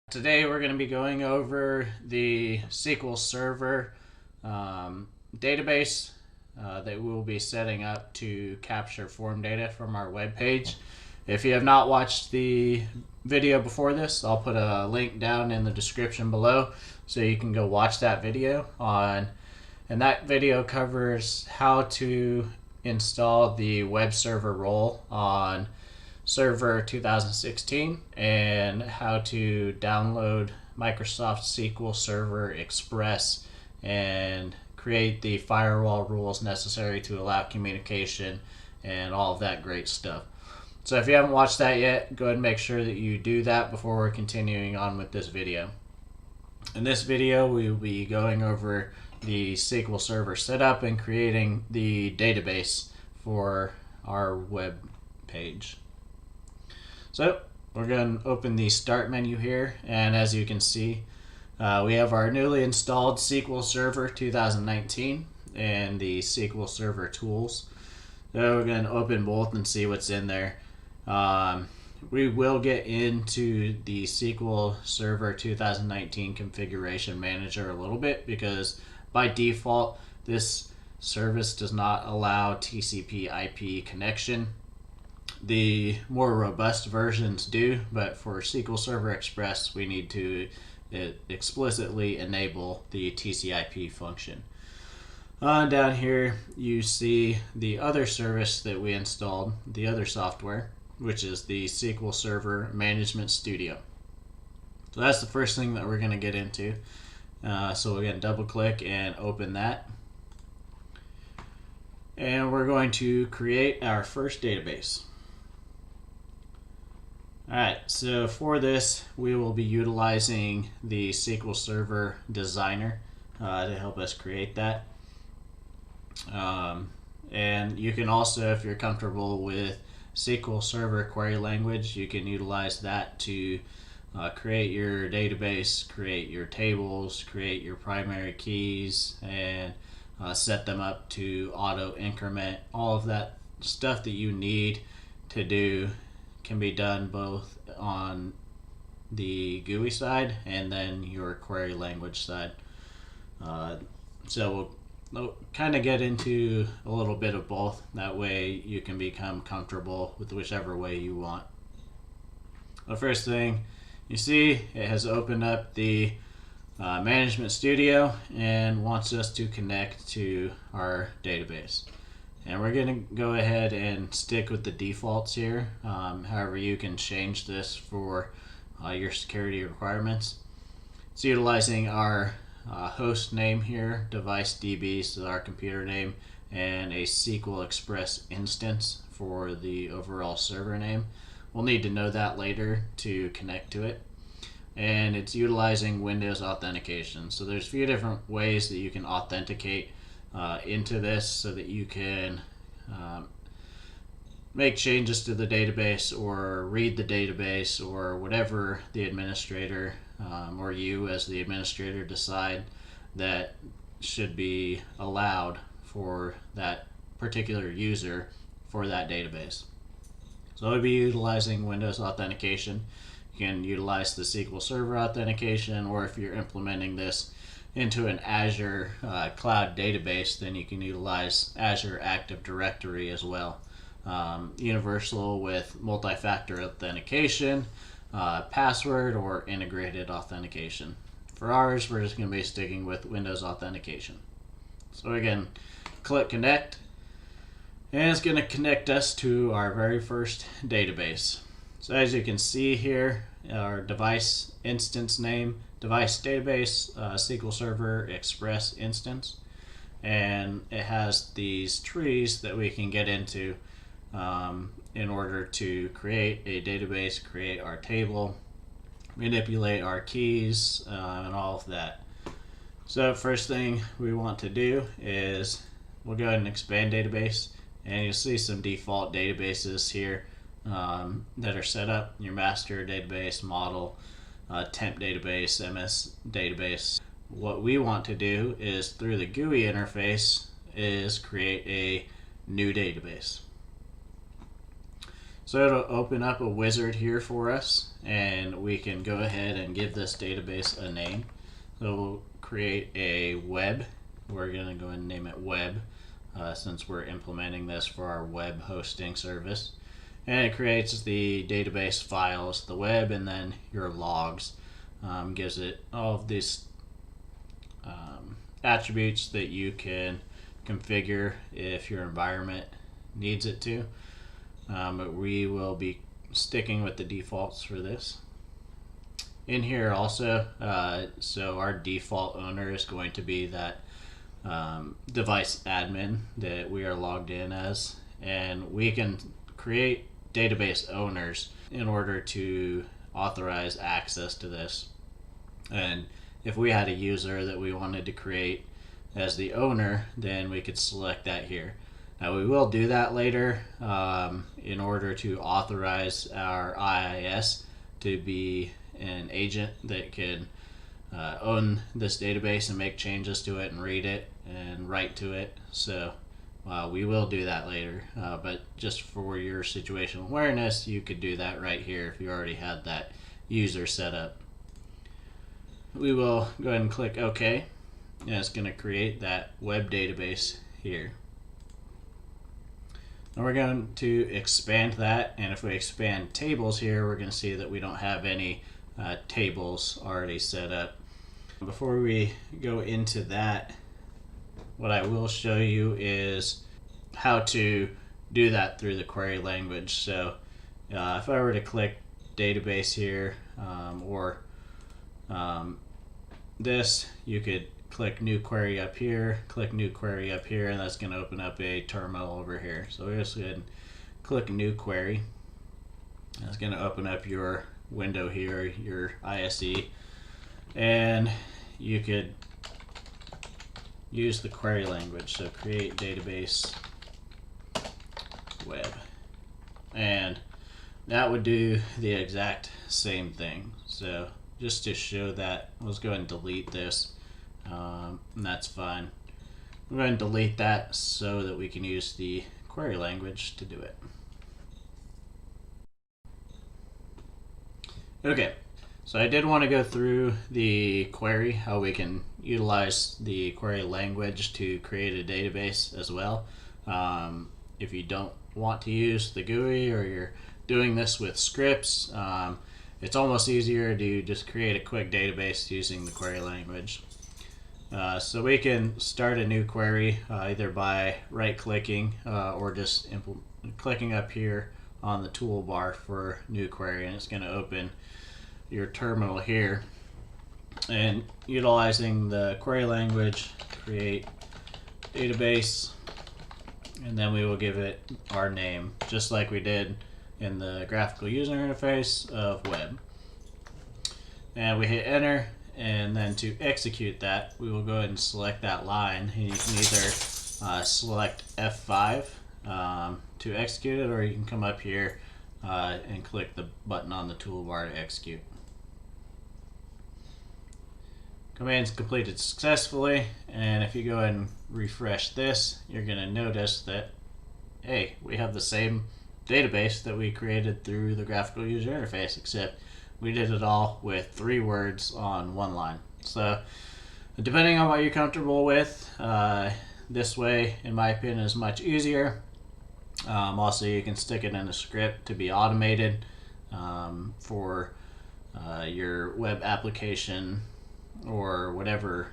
Today we're going to be going over the SQL Server database that we'll be setting up to capture form data from our web page. If you have not watched the video before this, I'll put a link down in the description below so you can go watch that video and that video covers how to install the web server role on Server 2016 and how to download Microsoft SQL Server Express and create the firewall rules necessary to allow communication and all of that great stuff. So if you haven't watched that yet, go ahead and make sure that you do that before we're continuing on with this video. In this video, we will be going over the SQL Server Setup and creating the database for our web page. So we're going to open the Start menu here, and as you can see, we have our newly installed SQL Server 2019 and the SQL Server tools. So we're going to open both and see what's in there. We will get into the SQL Server 2019 Configuration Manager a little bit because by default this service does not allow TCP/IP connection. The more robust versions do, but for SQL Server Express we need to explicitly enable the TCP/IP function. Down here you see the other service that we installed, the other software, which is the SQL Server Management Studio. So that's the first thing that we're going to get into. So we're going to double click and open that. And we're going to create our first database. Alright, so for this we will be utilizing the SQL Server Designer to help us create that. And you can also, if you're comfortable with SQL Server Query Language, you can utilize that to create your database, create your tables, create your primary keys, and set them up to auto increment. All of that stuff that you need to do can be done both on the GUI side and then your query language side. So we'll kind of get into a little bit of both. That way you can become comfortable with whichever way you want. The first thing you see, it has opened up the Management Studio and wants us to connect to our database. And we're going to go ahead and stick with the defaults here. However, you can change this for your security requirements. It's utilizing our host name here, device DB, so our computer name, and a SQL Express instance for the overall server name. We'll need to know that later to connect to it. And it's utilizing Windows authentication. So there's a few different ways that you can authenticate into this so that you can make changes to the database or read the database or whatever the administrator or you as the administrator decide that should be allowed for that particular user for that database. So we'll be utilizing Windows authentication. You can utilize the SQL Server authentication, or if you're implementing this into an Azure cloud database, then you can utilize Azure Active Directory as well. Universal with multi-factor authentication, password, or integrated authentication. For ours, we're just going to be sticking with Windows authentication. So again, click connect, and it's going to connect us to our very first database. So as you can see here, our device instance name, device database, SQL Server Express instance, and it has these trees that we can get into in order to create a database, create our table, manipulate our keys, and all of that. So first thing we want to do is we'll go ahead and expand database, and you'll see some default databases here that are set up. Your master database, model, temp database, MS database. What we want to do is through the GUI interface is create a new database. So it'll open up a wizard here for us, and we can go ahead and give this database a name. So we'll create a web. We're going to go ahead and name it web since we're implementing this for our web hosting service. And it creates the database files, the web, and then your logs. Gives it all of these attributes that you can configure if your environment needs it to. But we will be sticking with the defaults for this. In here also, so our default owner is going to be that device admin that we are logged in as, and we can create database owners in order to authorize access to this. And if we had a user that we wanted to create as the owner, then we could select that here. Now we will do that later in order to authorize our IIS to be an agent that can own this database and make changes to it and read it and write to it. So we will do that later, but just for your situational awareness, you could do that right here if you already had that user set up. We will go ahead and click OK, and it's going to create that web database here. And we're going to expand that, and if we expand tables here, we're going to see that we don't have any tables already set up. Before we go into that, what I will show you is how to do that through the query language. So if I were to click database here or this, you could click new query up here, click new query up here, and that's going to open up a terminal over here. So we're just going to click new query. That's going to open up your window here, your ISE, and you could use the query language. So create database web, and that would do the exact same thing. So just to show that, let's go ahead and delete this. And that's fine. We're going to delete that so that we can use the query language to do it. Okay, so I did want to go through the query, how we can utilize the query language to create a database as well. If you don't want to use the GUI or you're doing this with scripts, it's almost easier to just create a quick database using the query language. So we can start a new query either by right-clicking or just clicking up here on the toolbar for new query, and it's going to open your terminal here. And utilizing the query language, create database, and then we will give it our name, just like we did in the graphical user interface of web. And we hit enter. And then to execute that, we will go ahead and select that line. And you can either select F5 to execute it, or you can come up here and click the button on the toolbar to execute. Command's completed successfully, and if you go ahead and refresh this, you're going to notice that, hey, we have the same database that we created through the graphical user interface, except we did it all with 3 words on 1 line. So depending on what you're comfortable with, this way, in my opinion, is much easier. Also, you can stick it in a script to be automated for your web application or whatever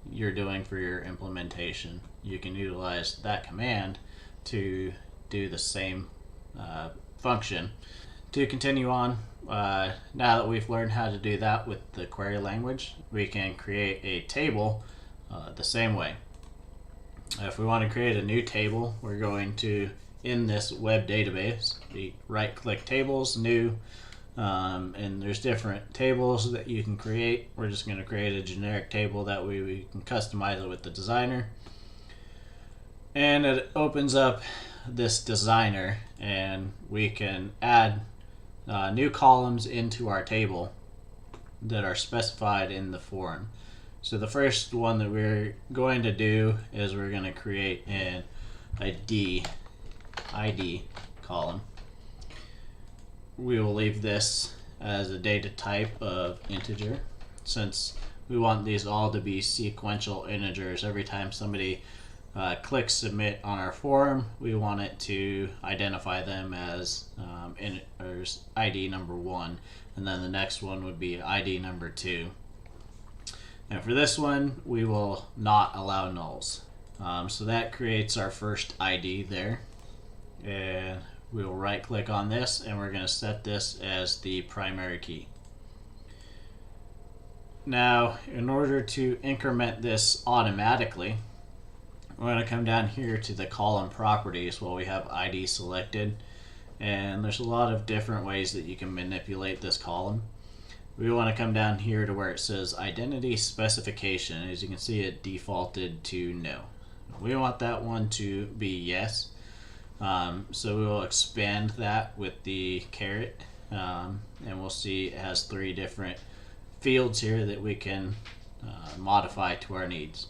you're doing for your implementation. You can utilize that command to do the same function. To continue on, now that we've learned how to do that with the query language, we can create a table the same way. If we want to create a new table, we're going to, in this web database, right-click tables, new, and there's different tables that you can create. We're just going to create a generic table, that way we can customize it with the designer. And it opens up this designer, and we can add new columns into our table that are specified in the form. So the first one that we're going to do is we're going to create an ID column, we will leave this as a data type of integer, since we want these all to be sequential integers. Every time somebody clicks submit on our form, we want it to identify them as ID number 1, and then the next one would be ID number 2. And for this one, we will not allow nulls. So that creates our first ID there. And we will right click on this, and we're going to set this as the primary key. Now, in order to increment this automatically, we're going to come down here to the column properties while we have ID selected. And there's a lot of different ways that you can manipulate this column. We want to come down here to where it says identity specification. As you can see, it defaulted to no. We want that one to be yes. So we will expand that with the caret, and we'll see it has 3 different fields here that we can modify to our needs.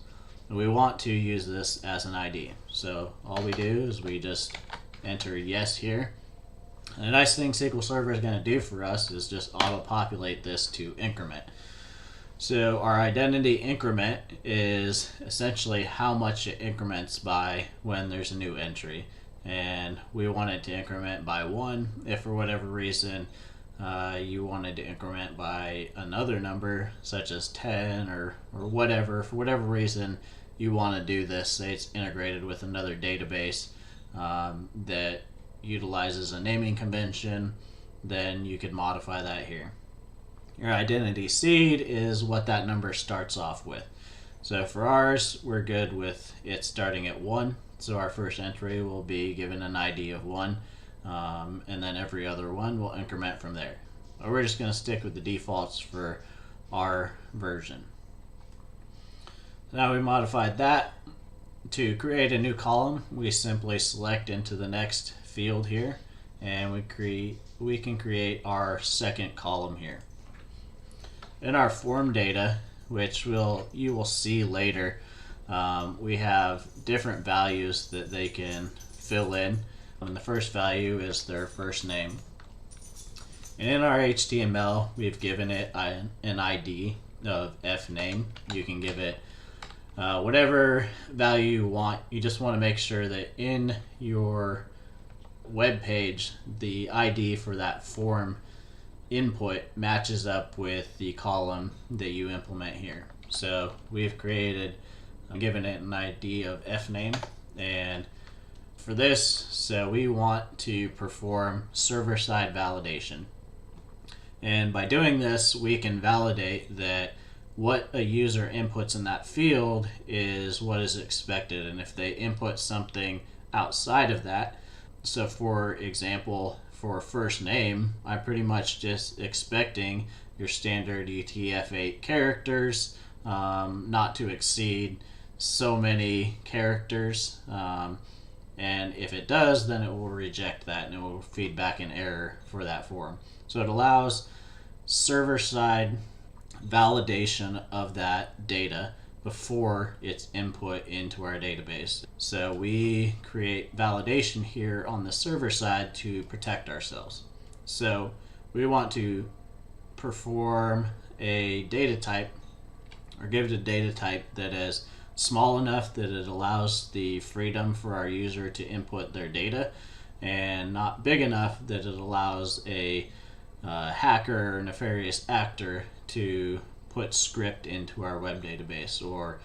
We want to use this as an ID. So all we do is we just enter yes here. And the nice thing SQL Server is going to do for us is just auto-populate this to increment. So our identity increment is essentially how much it increments by when there's a new entry. And we want it to increment by 1. If for whatever reason you wanted to increment by another number, such as 10 or whatever, for whatever reason you want to do this, say it's integrated with another database that utilizes a naming convention, then you could modify that here. Your identity seed is what that number starts off with. So for ours, we're good with it starting at 1. So our first entry will be given an ID of 1, and then every other one will increment from there. But we're just going to stick with the defaults for our version. Now we modified that. To create a new column, we simply select into the next field here, and we can create our second column here. In our form data, which you will see later, we have different values that they can fill in. And the first value is their first name. And in our HTML, we've given it an ID of fname. You can give it whatever value you want. You just want to make sure that in your web page, the ID for that form input matches up with the column that you implement here. So we've given it an ID of fname, and for this, so we want to perform server-side validation. And by doing this, we can validate that what a user inputs in that field is what is expected. And if they input something outside of that, so for example, for first name, I'm pretty much just expecting your standard UTF-8 characters, not to exceed so many characters. And if it does, then it will reject that and it will feed back an error for that form. So it allows server-side validation of that data before it's input into our database. So we create validation here on the server side to protect ourselves. So we want to perform a data type, or give it a data type that is small enough that it allows the freedom for our user to input their data, and not big enough that it allows a hacker or nefarious actor to put script into our web database or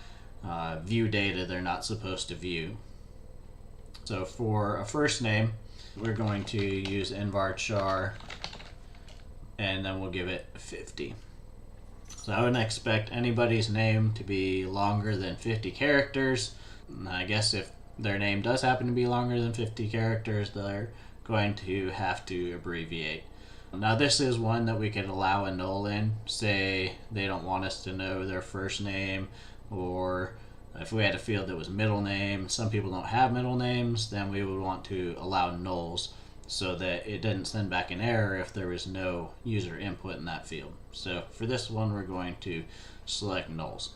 view data they're not supposed to view. So for a first name, we're going to use nvarchar, and then we'll give it 50. So I wouldn't expect anybody's name to be longer than 50 characters. I guess if their name does happen to be longer than 50 characters, they're going to have to abbreviate. Now this is one that we could allow a null in. Say they don't want us to know their first name, or if we had a field that was middle name, some people don't have middle names, then we would want to allow nulls so that it didn't send back an error if there was no user input in that field. So for this one, we're going to select nulls.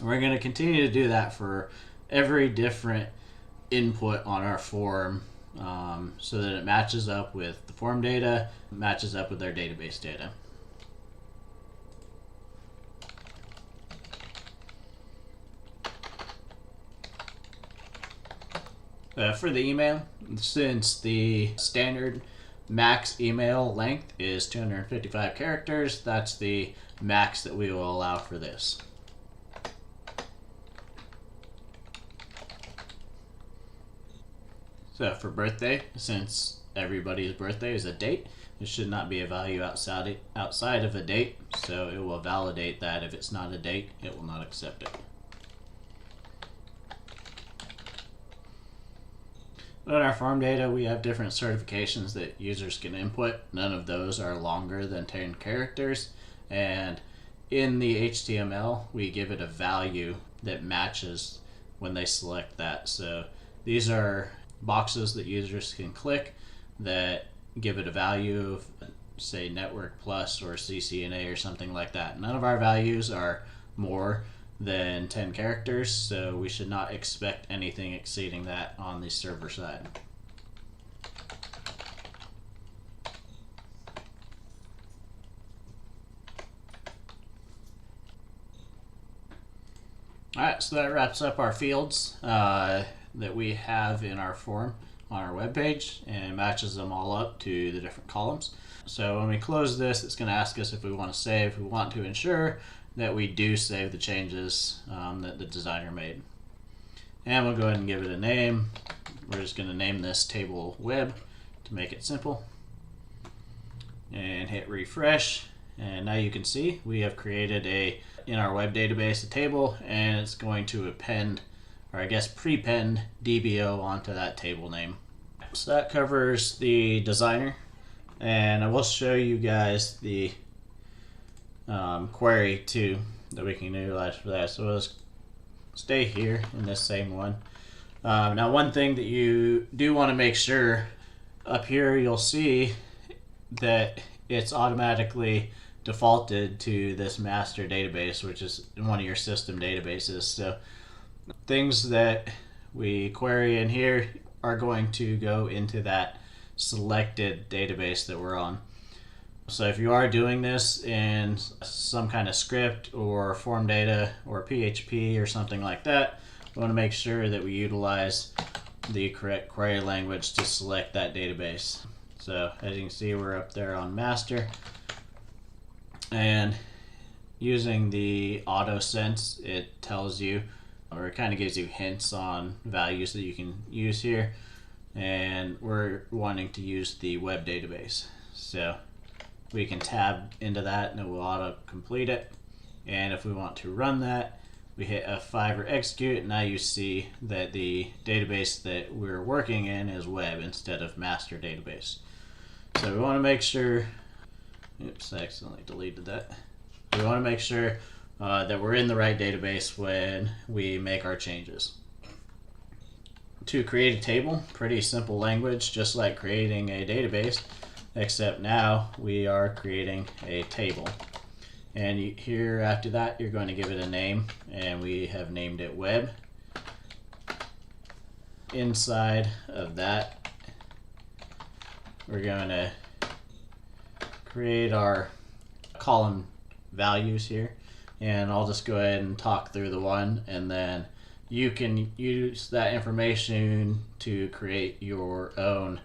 We're going to continue to do that for every different input on our form so that it matches up with the form data, matches up with their database data. For the email, since the standard max email length is 255 characters, that's the max that we will allow for this. So for birthday, since everybody's birthday is a date, it should not be a value outside of a date, so it will validate that. If it's not a date, it will not accept it. In our form data, we have different certifications that users can input. None of those are longer than 10 characters. And in the HTML, we give it a value that matches when they select that. So these are boxes that users can click that give it a value of, say, Network Plus or CCNA or something like that. None of our values are more than 10 characters, so we should not expect anything exceeding that on the server side. Alright, so that wraps up our fields that we have in our form on our web page and matches them all up to the different columns. So when we close this, it's going to ask us if we want to save. We want to ensure that we do save the changes that the designer made. And we'll go ahead and give it a name. We're just going to name this table web to make it simple. And hit refresh. And now you can see we have created in our web database a table, and it's going to append, or I guess prepend DBO onto that table name. So that covers the designer. And I will show you guys the query too that we can utilize for that. So let's stay here in this same one. Now one thing that you do want to make sure, up here you'll see that it's automatically defaulted to this master database, which is one of your system databases. So things that we query in here are going to go into that selected database that we're on. So if you are doing this in some kind of script or form data or PHP or something like that, we want to make sure that we utilize the correct query language to select that database. So as you can see, we're up there on master, and using the auto sense, it tells you, or it kind of gives you hints on values that you can use here, and we're wanting to use the web database. So we can tab into that and it will auto complete it. And if we want to run that, we hit F5 or execute, and now you see that the database that we're working in is web instead of master database. So we want to make sure, oops, I accidentally deleted that. We want to make sure that we're in the right database when we make our changes. To create a table, pretty simple language, just like creating a database, except now we are creating a table. And here after that, you're going to give it a name, and we have named it web. Inside of that, we're going to create our column values here, and I'll just go ahead and talk through the one, and then you can use that information to create your own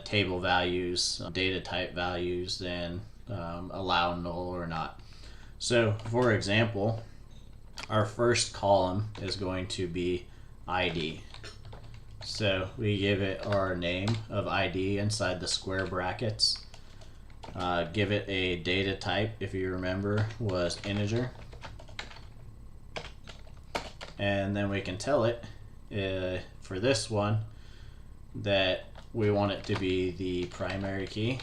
table values, data type values, and allow null or not. So for example, our first column is going to be ID. So we give it our name of ID inside the square brackets. Give it a data type, if you remember, was integer. And then we can tell it for this one that we want it to be the primary key,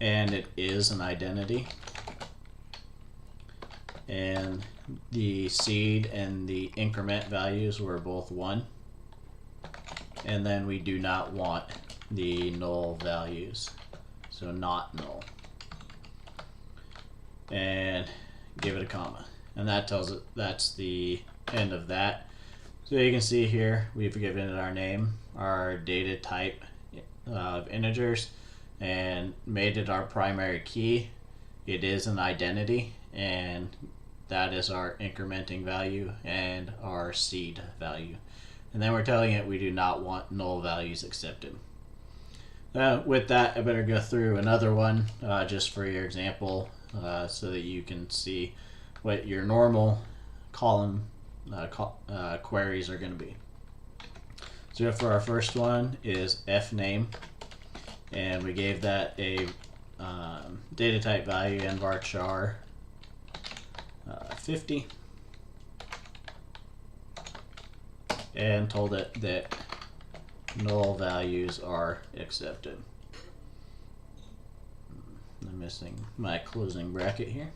and it is an identity, and the seed and the increment values were both 1, and then we do not want the null values, so not null, and give it a comma, and that tells it that's the end of that. So you can see here we've given it our name, our data type of integers, and made it our primary key. It is an identity, and that is our incrementing value and our seed value. And then we're telling it we do not want null values accepted. With that, I better go through another one just for your example so that you can see what your normal column queries are going to be. So for our first one is fname, and we gave that a data type value and varchar 50, and told it that null values are accepted. I'm missing my closing bracket here.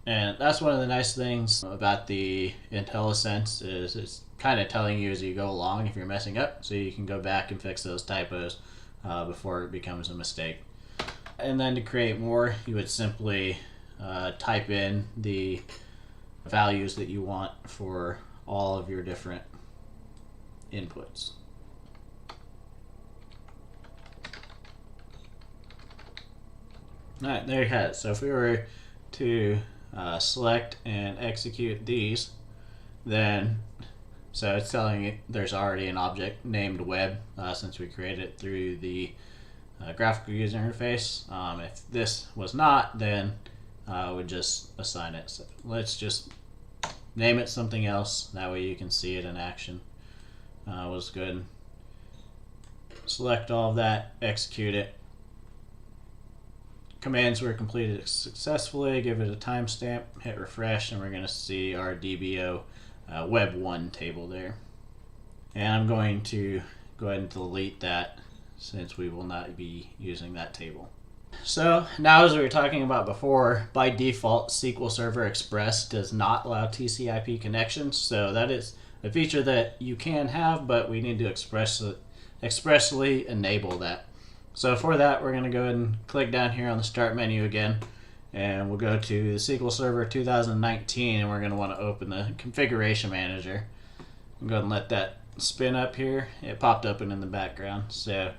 And that's one of the nice things about the IntelliSense is it's kind of telling you as you go along if you're messing up, so you can go back and fix those typos before it becomes a mistake. And then to create more, you would simply type in the values that you want for all of your different inputs. Alright, there you have it. So if we were to select and execute these, then so it's telling you there's already an object named web since we created it through the graphical user interface. If this was not, then I would just assign it. So let's just name it something else, that way you can see it in action. Was good. Select all of that, execute it. Commands were completed successfully, give it a timestamp, hit refresh, and we're going to see our DBO web1 table there. And I'm going to go ahead and delete that since we will not be using that table. So now, as we were talking about before, by default Sql Server Express does not allow TCP connections, so that is a feature that you can have, but we need to expressly enable that. So for that, we're going to go ahead and click down here on the Start menu again, and we'll go to the SQL Server 2019, and we're going to want to open the Configuration Manager. I'm going to let that spin up here. It popped open in the background. So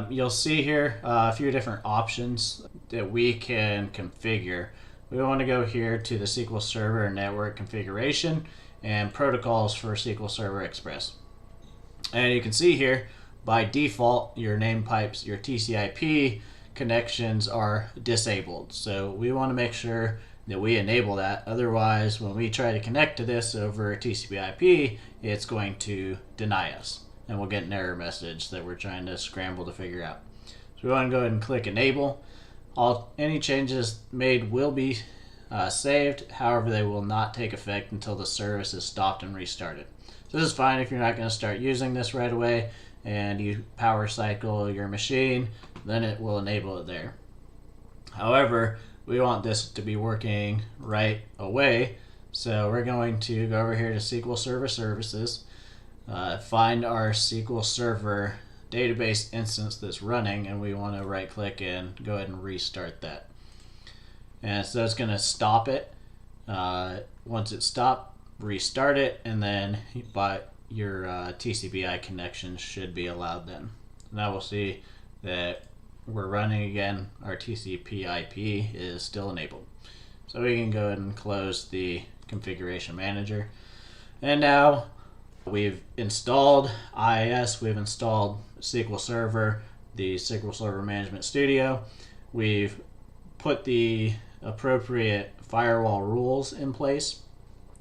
you'll see here a few different options that we can configure. We want to go here to the SQL Server Network Configuration and Protocols for SQL Server Express. And you can see here, by default, your name pipes, your TCP connections are disabled. So we want to make sure that we enable that. Otherwise, when we try to connect to this over TCP/IP, it's going to deny us, and we'll get an error message that we're trying to scramble to figure out. So we want to go ahead and click Enable. Any changes made will be saved. However, they will not take effect until the service is stopped and restarted. So this is fine if you're not going to start using this right away and you power cycle your machine, then it will enable it there. However, we want this to be working right away, so we're going to go over here to SQL Server Services, find our SQL Server Database instance that's running, and we want to right click and go ahead and restart that. And so it's going to stop it. Once it's stopped, restart it, and then your TCP/IP connection should be allowed then. Now we'll see that we're running again. Our TCP/IP is still enabled. So we can go ahead and close the Configuration Manager. And now we've installed IIS, we've installed SQL Server, the SQL Server Management Studio. We've put the appropriate firewall rules in place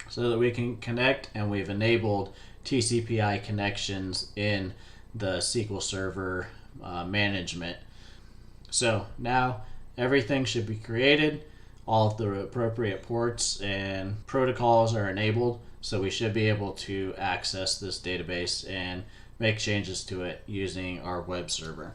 so that we can connect, and we've enabled TCP/IP connections in the SQL Server management. So now everything should be created. All of the appropriate ports and protocols are enabled, so we should be able to access this database and make changes to it using our web server.